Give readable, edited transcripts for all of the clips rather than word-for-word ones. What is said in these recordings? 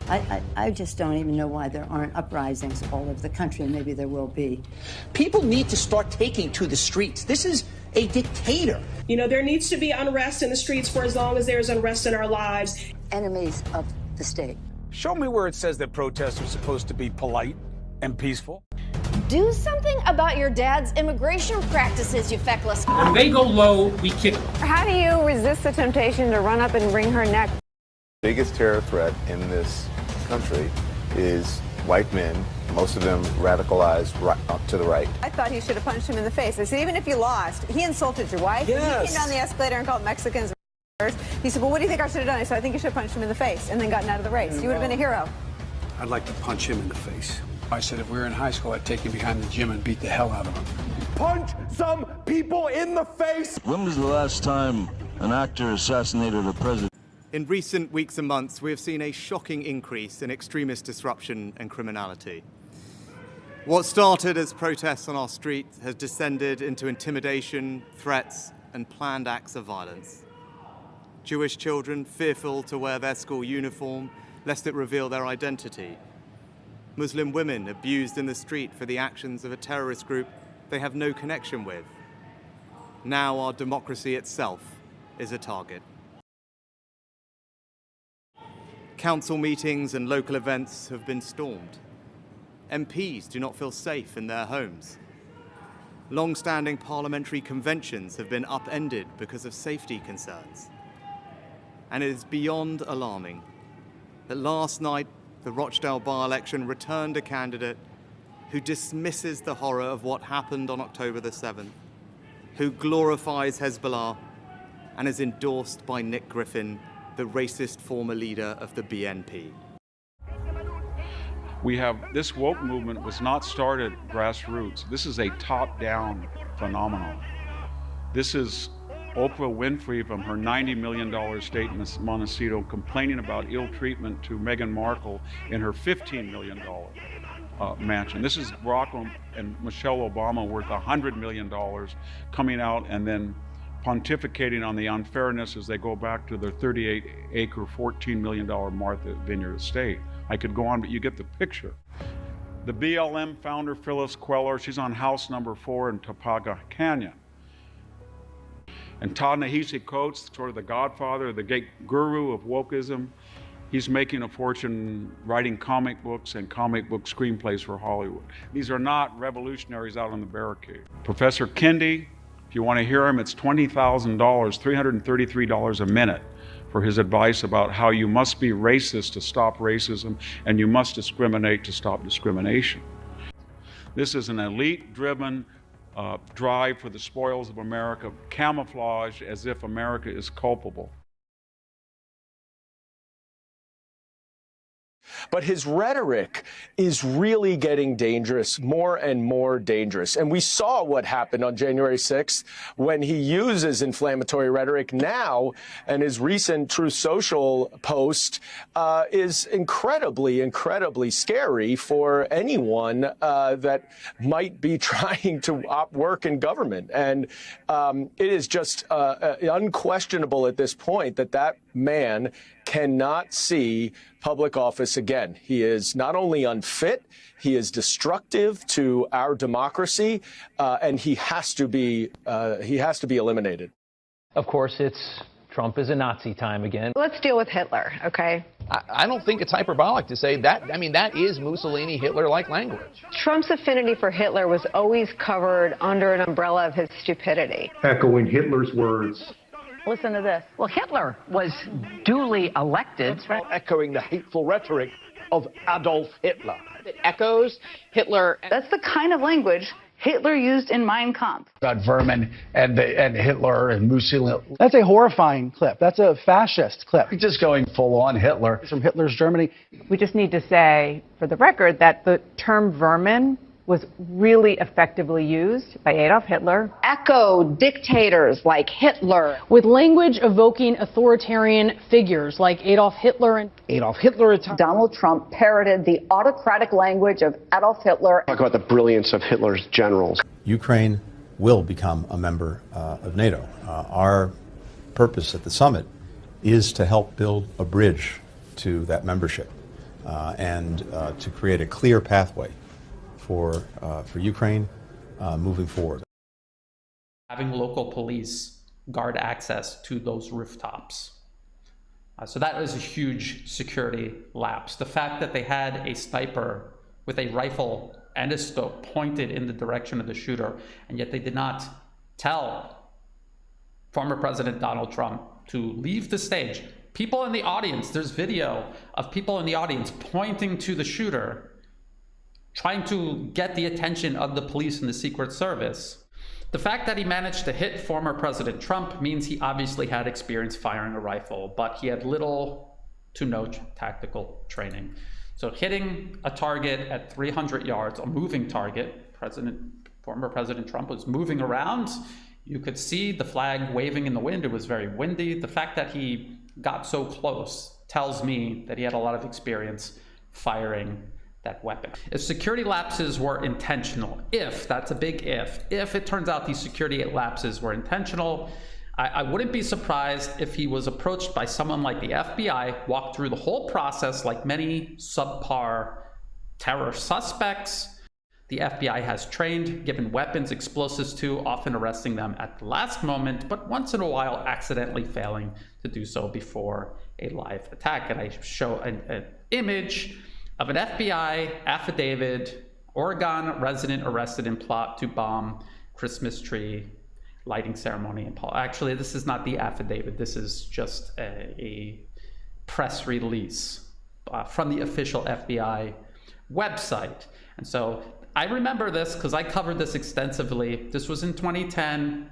I just don't even know why there aren't uprisings all over the country, and maybe there will be. People need to start taking to the streets. This is a dictator. You know, there needs to be unrest in the streets for as long as there's unrest in our lives. Enemies of the state. Show me where it says that protests are supposed to be polite and peaceful. Do something about your dad's immigration practices, you feckless. When they go low, we kick them. How do you resist the temptation to run up and wring her neck? The biggest terror threat in this country is white men, most of them radicalized right up to the right. I thought he should have punched him in the face. I said, even if you lost, he insulted your wife. Yes. He came down the escalator and called Mexicans. He said, well, what do you think I should have done? I said, I think you should have punched him in the face and then gotten out of the race. You would have been a hero. I'd like to punch him in the face. I said if we were in high school, I'd take him behind the gym and beat the hell out of him. Punch some people in the face! When was the last time an actor assassinated a president? In recent weeks and months, we have seen a shocking increase in extremist disruption and criminality. What started as protests on our streets has descended into intimidation, threats, and planned acts of violence. Jewish children fearful to wear their school uniform lest it reveal their identity. Muslim women abused in the street for the actions of a terrorist group they have no connection with. Now our democracy itself is a target. Council meetings and local events have been stormed. MPs do not feel safe in their homes. Long-standing parliamentary conventions have been upended because of safety concerns. And it is beyond alarming that last night the Rochdale by-election returned a candidate who dismisses the horror of what happened on October the 7th, who glorifies Hezbollah and is endorsed by Nick Griffin, the racist former leader of the BNP. This woke movement was not started grassroots. This is a top-down phenomenon. This is Oprah Winfrey from her $90 million state in Montecito complaining about ill treatment to Meghan Markle in her $15 million mansion. This is Barack and Michelle Obama worth $100 million coming out and then pontificating on the unfairness as they go back to their 38-acre, $14 million Martha Vineyard estate. I could go on, but you get the picture. The BLM founder, Phyllis Queller, she's on house number 4 in Topanga Canyon. And Ta-Nehisi Coates, sort of the godfather, the great guru of wokeism, he's making a fortune writing comic books and comic book screenplays for Hollywood. These are not revolutionaries out on the barricade. Professor Kendi, if you want to hear him, it's $20,000, $333 a minute for his advice about how you must be racist to stop racism and you must discriminate to stop discrimination. This is an elite-driven drive for the spoils of America, camouflaged as if America is culpable. But his rhetoric is really getting dangerous, more and more dangerous. And we saw what happened on January 6th when he uses inflammatory rhetoric now, and his recent Truth Social post is incredibly, incredibly scary for anyone that might be trying to work in government. And it is just unquestionable at this point that that man cannot see public office again. He is not only unfit, he is destructive to our democracy, and he has to be eliminated. Of course, Trump is a Nazi time again. Let's deal with Hitler, okay? I don't think it's hyperbolic to say that. I mean, that is Mussolini, Hitler-like language. Trump's affinity for Hitler was always covered under an umbrella of his stupidity. Echoing Hitler's words. Listen to this. Well, Hitler was duly elected. That's right. Echoing the hateful rhetoric of Adolf Hitler. It echoes Hitler. That's the kind of language Hitler used in Mein Kampf. About vermin and Hitler and Mussolini. That's a horrifying clip. That's a fascist clip. You're just going full on Hitler. It's from Hitler's Germany. We just need to say, for the record, that the term vermin was really effectively used by Adolf Hitler. Echo dictators like Hitler. With language evoking authoritarian figures like Adolf Hitler. Donald Trump parroted the autocratic language of Adolf Hitler. Talk about the brilliance of Hitler's generals. Ukraine will become a member of NATO. Our purpose at the summit is to help build a bridge to that membership. and to create a clear pathway for Ukraine moving forward. Having local police guard access to those rooftops. So that was a huge security lapse. The fact that they had a sniper with a rifle and a scope pointed in the direction of the shooter, and yet they did not tell former President Donald Trump to leave the stage. People in the audience, there's video of people in the audience pointing to the shooter, trying to get the attention of the police and the Secret Service. The fact that he managed to hit former President Trump means he obviously had experience firing a rifle, but he had little to no tactical training. So hitting a target at 300 yards, a moving target, former President Trump was moving around. You could see the flag waving in the wind. It was very windy. The fact that he got so close tells me that he had a lot of experience firing that weapon. If security lapses were intentional, that's a big if it turns out these security lapses were intentional, I wouldn't be surprised if he was approached by someone like the FBI, walked through the whole process like many subpar terror suspects. The FBI has trained, given weapons, explosives to, often arresting them at the last moment, but once in a while accidentally failing to do so before a live attack. And I show an image of an FBI affidavit, Oregon resident arrested in plot to bomb Christmas tree lighting ceremony in Paul. Actually, this is not the affidavit. This is just a press release from the official FBI website. And so I remember this because I covered this extensively. This was in 2010.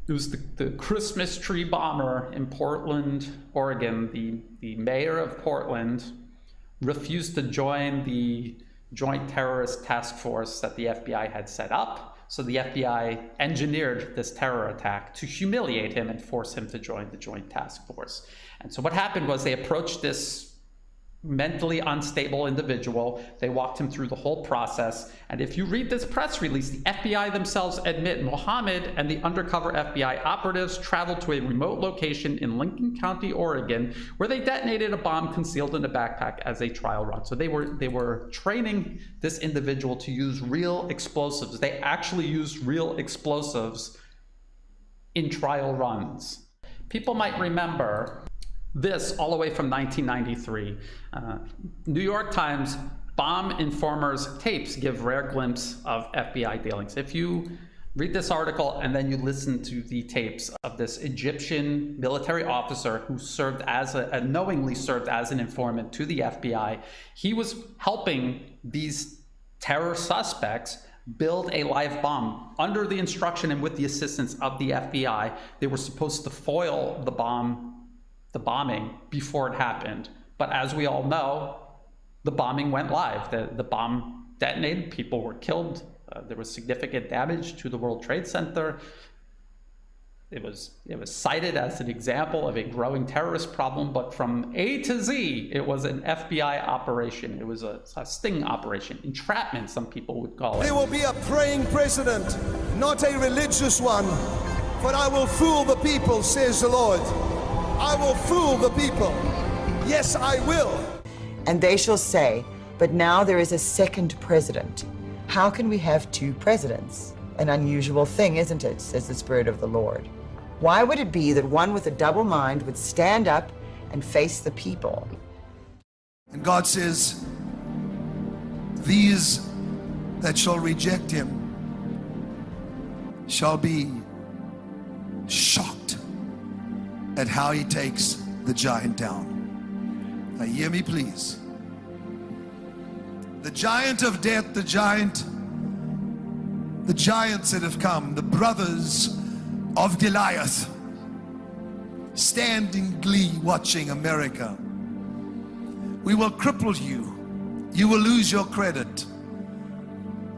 It was the Christmas tree bomber in Portland, Oregon. The mayor of Portland refused to join the joint terrorist task force that the FBI had set up. So the FBI engineered this terror attack to humiliate him and force him to join the joint task force. And so what happened was they approached this mentally unstable individual. They walked him through the whole process. And if you read this press release, the FBI themselves admit Mohammed and the undercover FBI operatives traveled to a remote location in Lincoln County, Oregon, where they detonated a bomb concealed in a backpack as a trial run. So they were training this individual to use real explosives. They actually used real explosives in trial runs. People might remember this all the way from 1993. New York Times bomb informers tapes give rare glimpse of FBI dealings. If you read this article and then you listen to the tapes of this Egyptian military officer who served as knowingly served as an informant to the FBI, he was helping these terror suspects build a live bomb under the instruction and with the assistance of the FBI. They were supposed to foil the bombing before it happened. But as we all know, the bombing went live. The bomb detonated, people were killed. There was significant damage to the World Trade Center. It was cited as an example of a growing terrorist problem, but from A to Z, it was an FBI operation. It was a sting operation, entrapment, some people would call it. There will be a praying president, not a religious one. For I will fool the people, says the Lord. I will fool the people. Yes, I will. And they shall say, but now there is a second president. How can we have two presidents? An unusual thing, isn't it, says the Spirit of the Lord. Why would it be that one with a double mind would stand up and face the people? And God says, these that shall reject him shall be shocked at how he takes the giant down. Now hear me please. The giant of death, the giants that have come, the brothers of Goliath, stand in glee watching America. We will cripple you. You will lose your credit.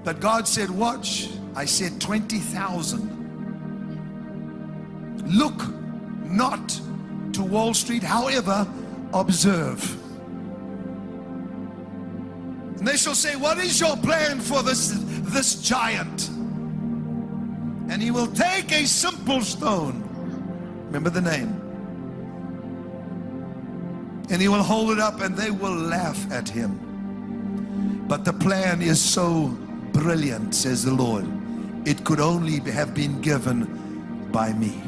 But God said, watch. I said 20,000. Look not to Wall Street, however, observe. And they shall say, what is your plan for this giant? And he will take a simple stone. Remember the name. And he will hold it up and they will laugh at him. But the plan is so brilliant, says the Lord. It could only have been given by me.